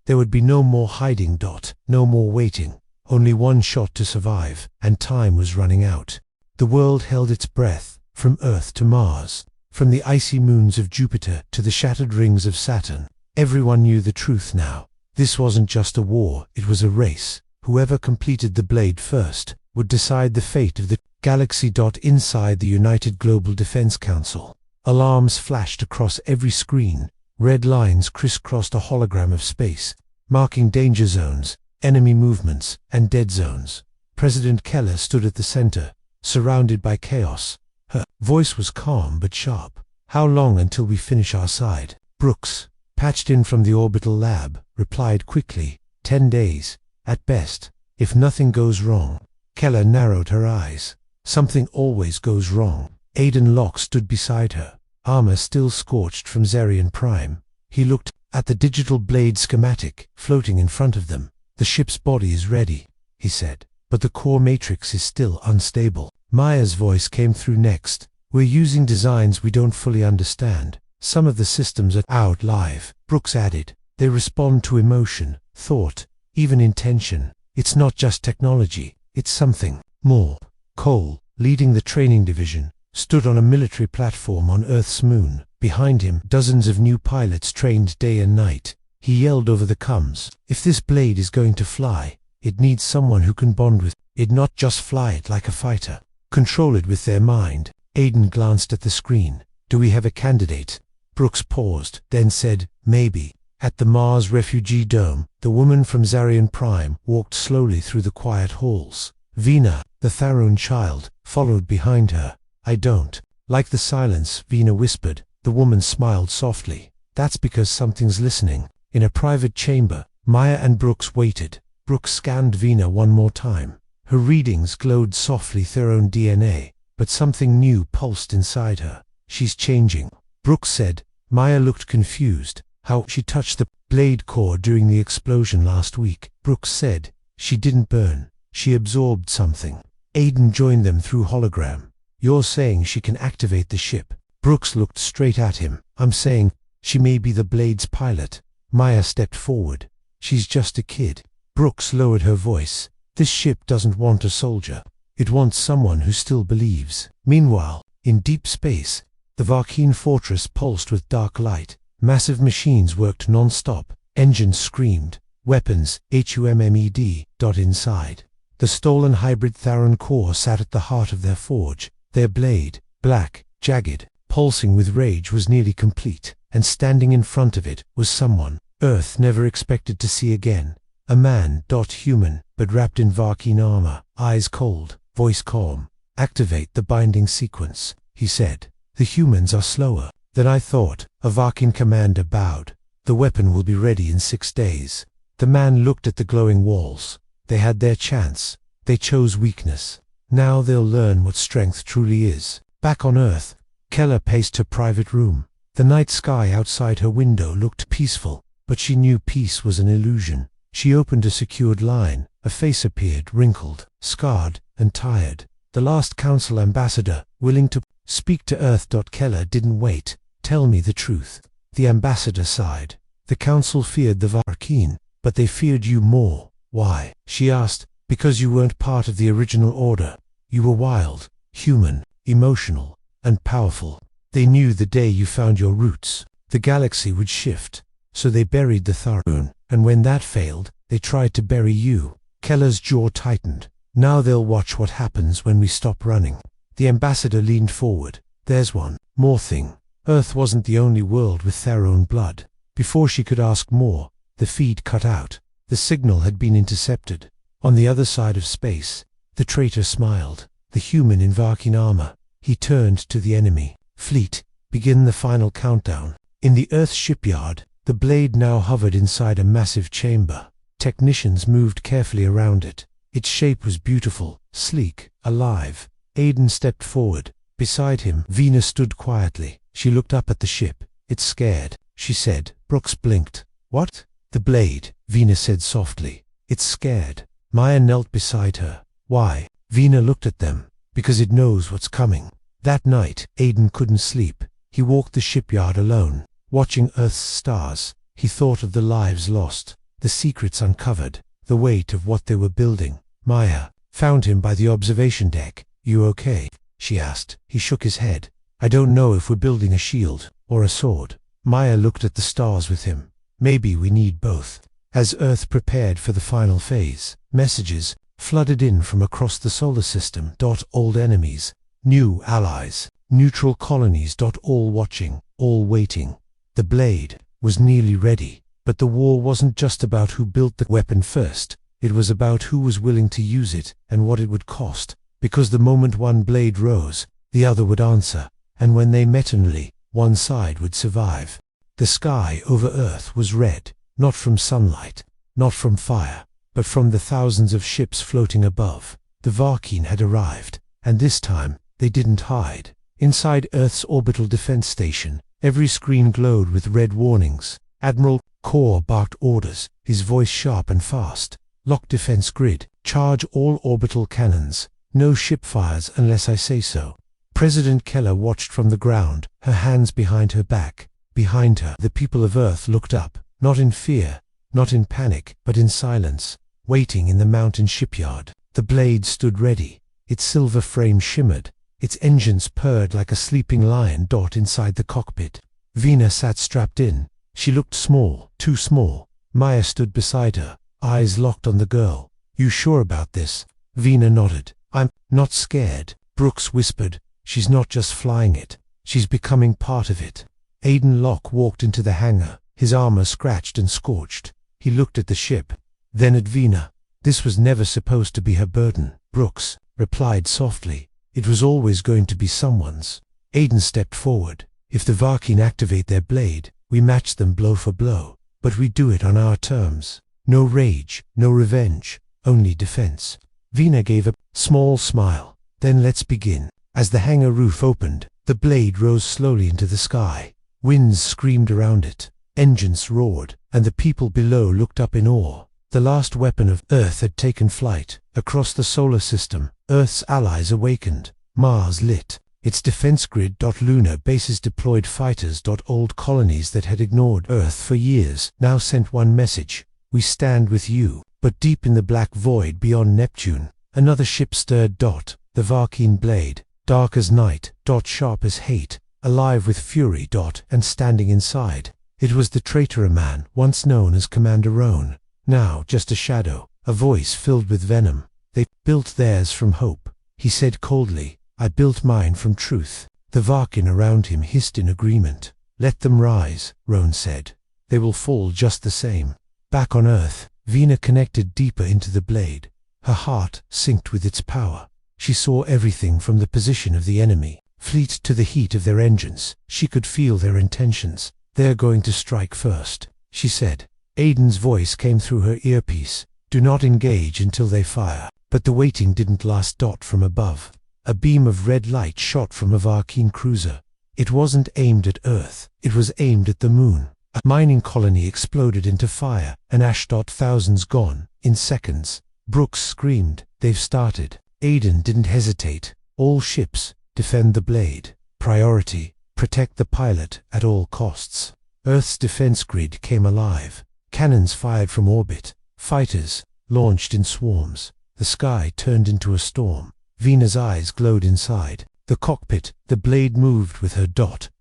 There would be no more hiding. No more waiting. Only one shot to survive, and time was running out. The world held its breath, from Earth to Mars, from the icy moons of Jupiter to the shattered rings of Saturn. Everyone knew the truth now. This wasn't just a war, it was a race. Whoever completed the blade first would decide the fate of the galaxy. Inside the United Global Defense Council, alarms flashed across every screen. Red lines crisscrossed a hologram of space, marking danger zones, enemy movements, and dead zones. President Keller stood at the center, surrounded by chaos. Her voice was calm but sharp. "How long until we finish our side?" Brooks, patched in from the orbital lab, replied quickly, 10 days, at best, if nothing goes wrong." Keller narrowed her eyes. "Something always goes wrong." Aiden Locke stood beside her, armor still scorched from Zerion Prime. He looked at the digital blade schematic floating in front of them. "The ship's body is ready," he said, "but the core matrix is still unstable." Maya's voice came through next. "We're using designs we don't fully understand. Some of the systems are out live." Brooks added, "They respond to emotion, thought, even intention. It's not just technology, it's something more." Cole, leading the training division, stood on a military platform on Earth's moon. Behind him, dozens of new pilots trained day and night. He yelled over the comms, "If this blade is going to fly, it needs someone who can bond with it, not just fly it like a fighter. Control it with their mind." Aiden glanced at the screen. "Do we have a candidate?" Brooks paused, then said, "Maybe." At the Mars refugee dome, the woman from Zarian Prime walked slowly through the quiet halls. Vina, the Tharun child, followed behind her. "I don't like the silence," Vina whispered. The woman smiled softly. "That's because something's listening." In a private chamber, Maya and Brooks waited. Brooks scanned Vina one more time. Her readings glowed softly Tharun DNA, but something new pulsed inside her. "She's changing," Brooks said. Maya looked confused. "How?" "She touched the blade core during the explosion last week," Brooks said. "She didn't burn. She absorbed something." Aiden joined them through hologram. You're saying she can activate the ship. Brooks looked straight at him. I'm saying she may be the Blade's pilot. Maya stepped forward. She's just a kid. Brooks lowered her voice. This ship doesn't want a soldier. It wants someone who still believes. Meanwhile, in deep space, the Varkeen fortress pulsed with dark light. Massive machines worked non-stop. Engines screamed. Weapons, HUMMED, inside. The stolen hybrid Tharon core sat at the heart of their forge. Their blade, black, jagged, pulsing with rage, was nearly complete, and standing in front of it was someone Earth never expected to see again. A man, human, but wrapped in Varkeen armor, eyes cold, voice calm. Activate the binding sequence, he said. The humans are slower than I thought. A Varkeen commander bowed. The weapon will be ready in 6 days. The man looked at the glowing walls. They had their chance. They chose weakness. Now they'll learn what strength truly is. Back on Earth, Keller paced her private room. The night sky outside her window looked peaceful, but she knew peace was an illusion. She opened a secured line. A face appeared, wrinkled, scarred, and tired. The last council ambassador, willing to speak to Earth. Keller didn't wait. Tell me the truth. The ambassador sighed. The council feared the Varkeen, but they feared you more. Why? She asked. Because you weren't part of the original order. You were wild, human, emotional, and powerful. They knew the day you found your roots, the galaxy would shift. So they buried the Tharon, and when that failed, they tried to bury you. Keller's jaw tightened. Now they'll watch what happens when we stop running. The ambassador leaned forward. There's one more thing. Earth wasn't the only world with Tharon blood. Before she could ask more, the feed cut out. The signal had been intercepted. On the other side of space, the traitor smiled. The human in Varkeen armor. He turned to the enemy. Fleet, begin the final countdown. In the Earth shipyard, the Blade now hovered inside a massive chamber. Technicians moved carefully around it. Its shape was beautiful, sleek, alive. Aiden stepped forward. Beside him, Vina stood quietly. She looked up at the ship. It's scared, she said. Brooks blinked. What? The Blade, Vina said softly. It's scared. Maya knelt beside her. Why? Vina looked at them. Because it knows what's coming. That night, Aiden couldn't sleep. He walked the shipyard alone, watching Earth's stars. He thought of the lives lost, the secrets uncovered, the weight of what they were building. Maya found him by the observation deck. You okay? She asked. He shook his head. I don't know if we're building a shield or a sword. Maya looked at the stars with him. Maybe we need both. As Earth prepared for the final phase, messages flooded in from across the solar system. Old enemies, new allies, neutral colonies. All watching, all waiting. The Blade was nearly ready, but the war wasn't just about who built the weapon first. It was about who was willing to use it and what it would cost. Because the moment one blade rose, the other would answer, and when they met only one side would survive. The sky over Earth was red, not from sunlight, not from fire, but from the thousands of ships floating above. The Varkeen had arrived, and this time, they didn't hide. Inside Earth's orbital defense station, every screen glowed with red warnings. Admiral Kor barked orders, his voice sharp and fast. Lock defense grid, charge all orbital cannons. No ship fires unless I say so. President Keller watched from the ground, her hands behind her back. Behind her, the people of Earth looked up, not in fear, not in panic, but in silence, waiting in the mountain shipyard. The Blade stood ready. Its silver frame shimmered. Its engines purred like a sleeping lion. Inside the cockpit, Vina sat strapped in. She looked small, too small. Maya stood beside her, eyes locked on the girl. You sure about this? Vina nodded. I'm not scared, Brooks whispered. She's not just flying it. She's becoming part of it. Aiden Locke walked into the hangar, his armor scratched and scorched. He looked at the ship, then at Vina. This was never supposed to be her burden. Brooks replied softly. It was always going to be someone's. Aiden stepped forward. If the Varkeen activate their blade, we match them blow for blow. But we do it on our terms. No rage, no revenge, only defense. Vina gave a small smile. Then let's begin. As the hangar roof opened, the Blade rose slowly into the sky. Winds screamed around it. Engines roared, and the people below looked up in awe. The last weapon of Earth had taken flight. Across the solar system, Earth's allies awakened. Mars lit. Its defense grid. Lunar bases deployed fighters. Old colonies that had ignored Earth for years now sent one message: we stand with you. But deep in the black void beyond Neptune, another ship stirred. The Varkeen blade, dark as night, sharp as hate, alive with fury. And standing inside, it was the traitor, a man once known as Commander Roan, now just a shadow, a voice filled with venom. They built theirs from hope, he said coldly. I built mine from truth. The Varkin around him hissed in agreement. Let them rise, Roan said. They will fall just the same. Back on Earth, Vina connected deeper into the blade. Her heart synced with its power. She saw everything from the position of the enemy fleet to the heat of their engines. She could feel their intentions. They're going to strike first, she said. Aiden's voice came through her earpiece. Do not engage until they fire. But the waiting didn't last. From above, a beam of red light shot from a Varkeen cruiser. It wasn't aimed at Earth, it was aimed at the moon. A mining colony exploded into fire, and ash. Thousands gone, in seconds. Brooks screamed, they've started. Aiden didn't hesitate. All ships, defend the blade. Priority, protect the pilot at all costs. Earth's defense grid came alive. Cannons fired from orbit. Fighters launched in swarms. The sky turned into a storm. Vina's eyes glowed inside. The cockpit, the blade moved with her.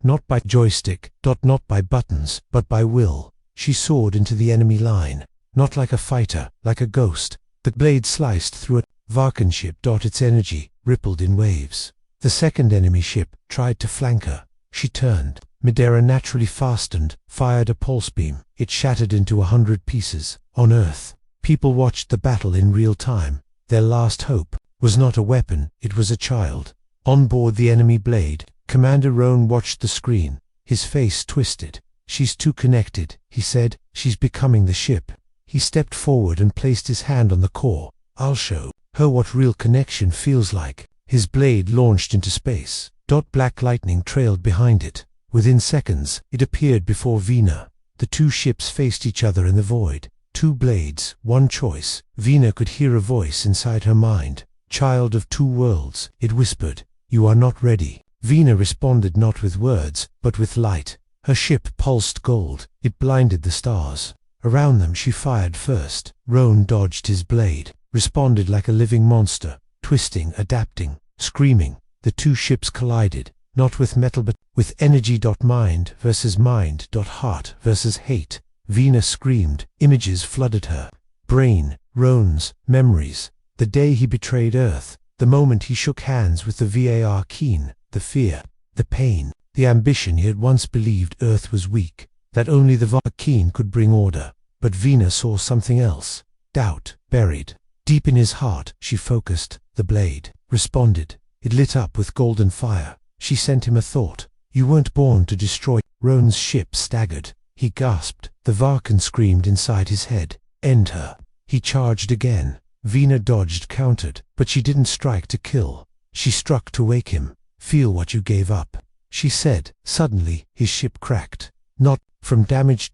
Not by joystick, not by buttons, but by will. She soared into the enemy line. Not like a fighter, like a ghost. The blade sliced through a Varkin ship. Its energy rippled in waves. The second enemy ship tried to flank her. She turned. Midera naturally fastened, fired a pulse beam. It shattered into 100 pieces. On Earth, people watched the battle in real time. Their last hope was not a weapon, it was a child. On board the enemy blade, Commander Roan watched the screen. His face twisted. She's too connected, he said. She's becoming the ship. He stepped forward and placed his hand on the core. I'll show her what real connection feels like. His blade launched into space. Black lightning trailed behind it. Within seconds, it appeared before Vina. The two ships faced each other in the void. Two blades, one choice. Vina could hear a voice inside her mind. Child of two worlds, it whispered. You are not ready. Vina responded not with words, but with light. Her ship pulsed gold. It blinded the stars. Around them she fired first. Roan dodged his blade, responded like a living monster, twisting, adapting, screaming. The two ships collided, not with metal but with energy. Mind versus mind. Heart versus hate. Vina screamed. Images flooded her brain. Roan's memories. The day he betrayed Earth. The moment he shook hands with the Varkeen. The fear. The pain. The ambition. He had once believed Earth was weak, that only the Varkeen could bring order. But Vina saw something else. Doubt, buried deep in his heart. She focused. The blade responded. It lit up with golden fire. She sent him a thought. You weren't born to destroy. Roan's ship staggered. He gasped. The Varkin screamed inside his head. End her. He charged again. Vina dodged, countered, but she didn't strike to kill. She struck to wake him. Feel what you gave up, she said. Suddenly, his ship cracked. Not from damage.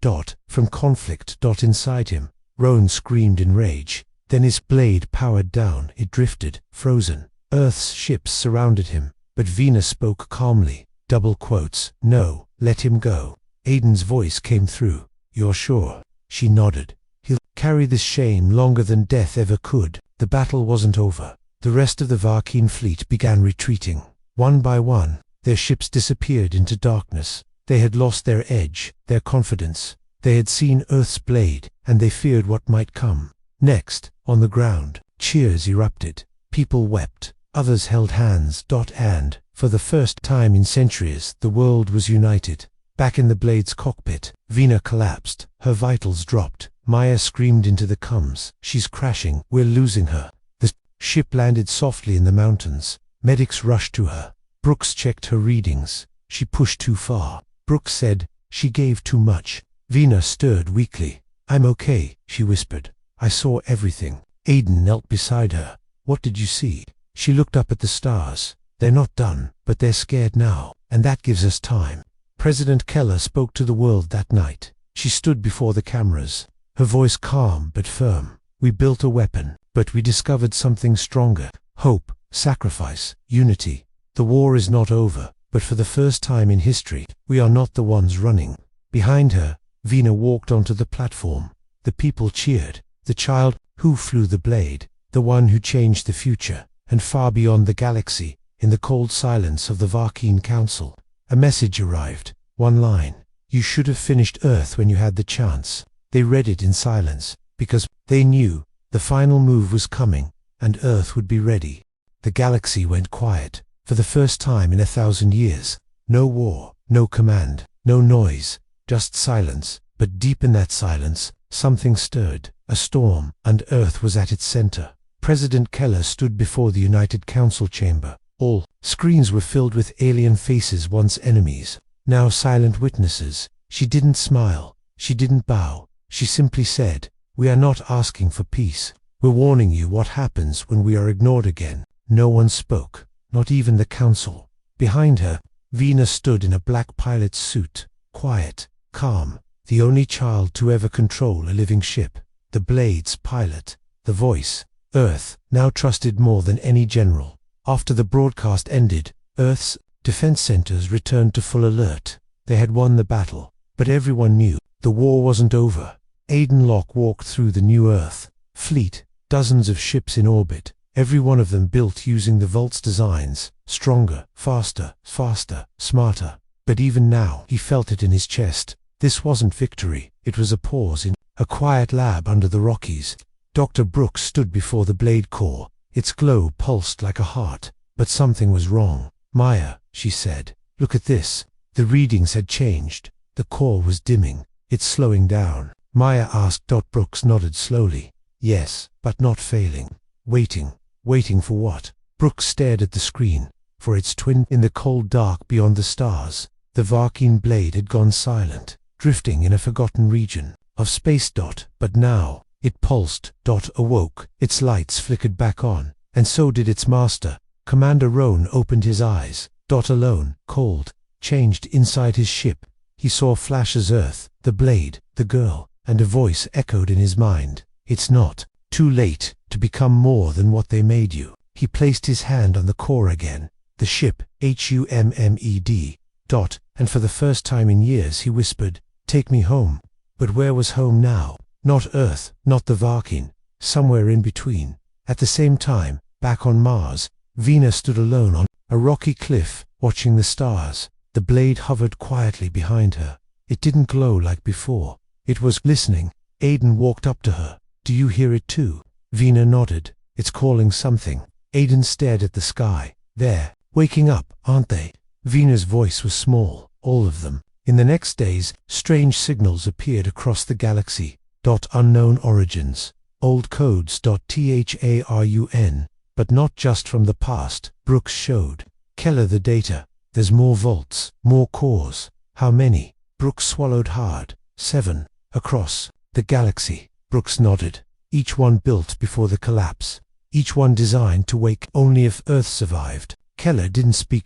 From conflict. Inside him, Roan screamed in rage. Then his blade powered down. It drifted, frozen. Earth's ships surrounded him, but Vina spoke calmly. Double quotes. No, let him go. Aiden's voice came through. You're sure? She nodded. He'll carry this shame longer than death ever could. The battle wasn't over. The rest of the Varkeen fleet began retreating. One by one, their ships disappeared into darkness. They had lost their edge, their confidence. They had seen Earth's blade, and they feared what might come. Next, on the ground, cheers erupted. People wept. Others held hands. And, for the first time in centuries, the world was united. Back in the blade's cockpit, Vina collapsed. Her vitals dropped. Maya screamed into the comms. She's crashing. We're losing her. The ship landed softly in the mountains. Medics rushed to her. Brooks checked her readings. She pushed too far. Brooks said, she gave too much. Vina stirred weakly. I'm okay, she whispered. I saw everything. Aiden knelt beside her. What did you see? She looked up at the stars. They're not done, but they're scared now, and that gives us time. President Keller spoke to the world that night. She stood before the cameras, her voice calm but firm. We built a weapon, but we discovered something stronger. Hope, sacrifice, unity. The war is not over, but for the first time in history, we are not the ones running. Behind her, Vina walked onto the platform. The people cheered. The child who flew the blade, the one who changed the future, and far beyond the galaxy, in the cold silence of the Varkeen Council, a message arrived. One line. You should have finished Earth when you had the chance. They read it in silence, because they knew the final move was coming, and Earth would be ready. The galaxy went quiet. For the first time in 1,000 years. No war, no command, no noise, just silence. But deep in that silence, something stirred. A storm, and Earth was at its center. President Keller stood before the United Council chamber. All screens were filled with alien faces, once enemies, now silent witnesses. She didn't smile. She didn't bow. She simply said, "We are not asking for peace. We're warning you what happens when we are ignored again." No one spoke. Not even the council. Behind her, Vina stood in a black pilot's suit, quiet, calm, the only child to ever control a living ship. The blade's pilot, the voice. Earth now trusted more than any general. After the broadcast ended, Earth's defense centers returned to full alert. They had won the battle, but everyone knew the war wasn't over. Aidan Locke walked through the new Earth fleet, dozens of ships in orbit. Every one of them built using the Vault's designs, stronger, faster, smarter. But even now, he felt it in his chest. This wasn't victory, it was a pause in a quiet lab under the Rockies. Dr. Brooks stood before the blade core. Its glow pulsed like a heart, but something was wrong. "Maya," she said, "look at this." The readings had changed. The core was dimming. It's slowing down. Maya asked. Brooks nodded slowly. Yes, but not failing. Waiting. Waiting for what? Brooks stared at the screen. For its twin in the cold dark beyond the stars. The Varkeen blade had gone silent, drifting in a forgotten region of space. But now, it pulsed. Awoke. Its lights flickered back on, and so did its master. Commander Roan opened his eyes. Alone, cold, changed inside his ship. He saw flashes: Earth, the blade, the girl, and a voice echoed in his mind. "It's not too late to become more than what they made you." He placed his hand on the core again. The ship, HUMMED. And for the first time in years he whispered, "Take me home." But where was home now? Not Earth, not the Varkeen, somewhere in between. At the same time, back on Mars, Vina stood alone on a rocky cliff, watching the stars. The blade hovered quietly behind her. It didn't glow like before. It was listening. Aidan walked up to her. "Do you hear it too?" Vina nodded. "It's calling something." Aidan stared at the sky. "They're waking up, aren't they?" Vina's voice was small. "All of them." In the next days, strange signals appeared across the galaxy. Unknown origins. Old codes. THARUN. But not just from the past. Brooks showed Keller the data. "There's more vaults, more cores." "How many?" Brooks swallowed hard. 7. Across the galaxy. Brooks nodded. Each one built before the collapse. Each one designed to wake only if Earth survived. Keller didn't speak.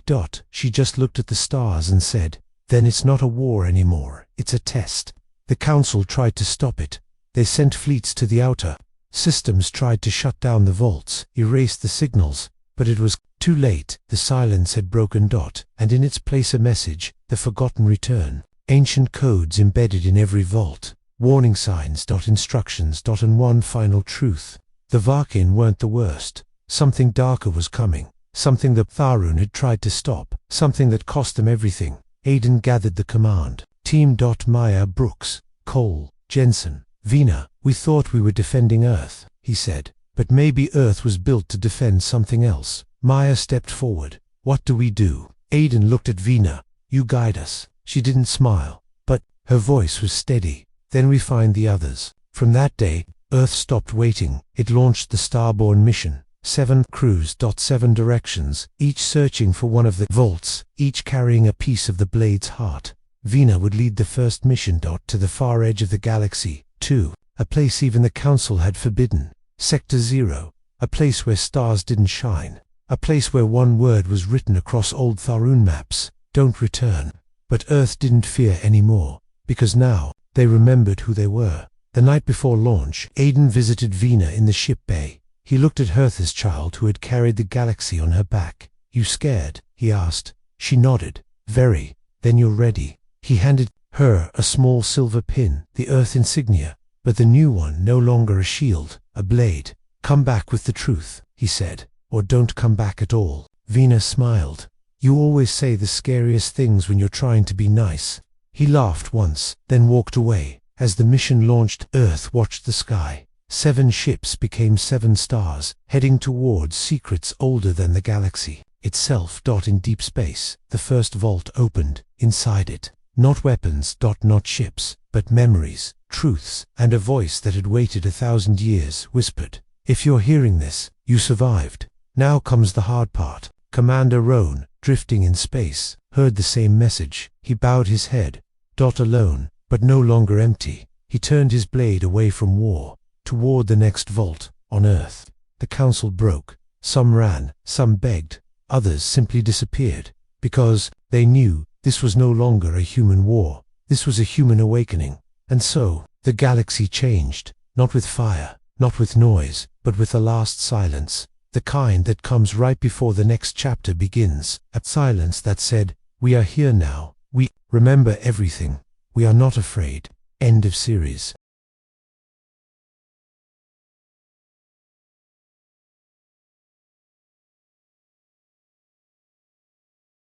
She just looked at the stars and said, "Then it's not a war anymore, it's a test." The Council tried to stop it. They sent fleets to the outer systems, tried to shut down the vaults, erase the signals, but it was too late. The silence had broken. And in its place a message, the forgotten return. Ancient codes embedded in every vault. Warning signs. Instructions. And one final truth. The Varkeen weren't the worst. Something darker was coming. Something that Tharun had tried to stop. Something that cost them everything. Aidan gathered the command team. Maya, Brooks, Cole, Jensen, Vina. "We thought we were defending Earth," he said. "But maybe Earth was built to defend something else." Maya stepped forward. "What do we do?" Aidan looked at Vina. "You guide us." She didn't smile, but her voice was steady. "Then we find the others." From that day, Earth stopped waiting. It launched the Starborn mission. 7 crews. 7 directions, each searching for one of the vaults, each carrying a piece of the blade's heart. Vina would lead the first mission. To the far edge of the galaxy. 2. A place even the Council had forbidden. Sector 0. A place where stars didn't shine. A place where one word was written across old Tharun maps: "Don't return." But Earth didn't fear anymore, because now they remembered who they were. The night before launch, Aidan visited Vina in the ship bay. He looked at Hertha's child who had carried the galaxy on her back. "You scared?" he asked. She nodded. "Very." "Then you're ready." He handed her a small silver pin, the Earth insignia, but the new one, no longer a shield, a blade. "Come back with the truth," he said, "or don't come back at all." Vina smiled. "You always say the scariest things when you're trying to be nice." He laughed once, then walked away. As the mission launched, Earth watched the sky. 7 ships became 7 stars, heading towards secrets older than the galaxy itself. In deep space, the first vault opened. Inside it, not weapons, not ships, but memories, truths, and a voice that had waited 1,000 years whispered, "If you're hearing this, you survived." Now comes the hard part. Commander Roan, drifting in space, heard the same message. He bowed his head. Alone, but no longer empty. He turned his blade away from war, toward the next vault, on Earth. The council broke. Some ran, some begged, others simply disappeared, because they knew this was no longer a human war. This was a human awakening. And so, the galaxy changed, not with fire, not with noise, but with the last silence, the kind that comes right before the next chapter begins, a silence that said, "We are here now. We remember everything. We are not afraid." End of series.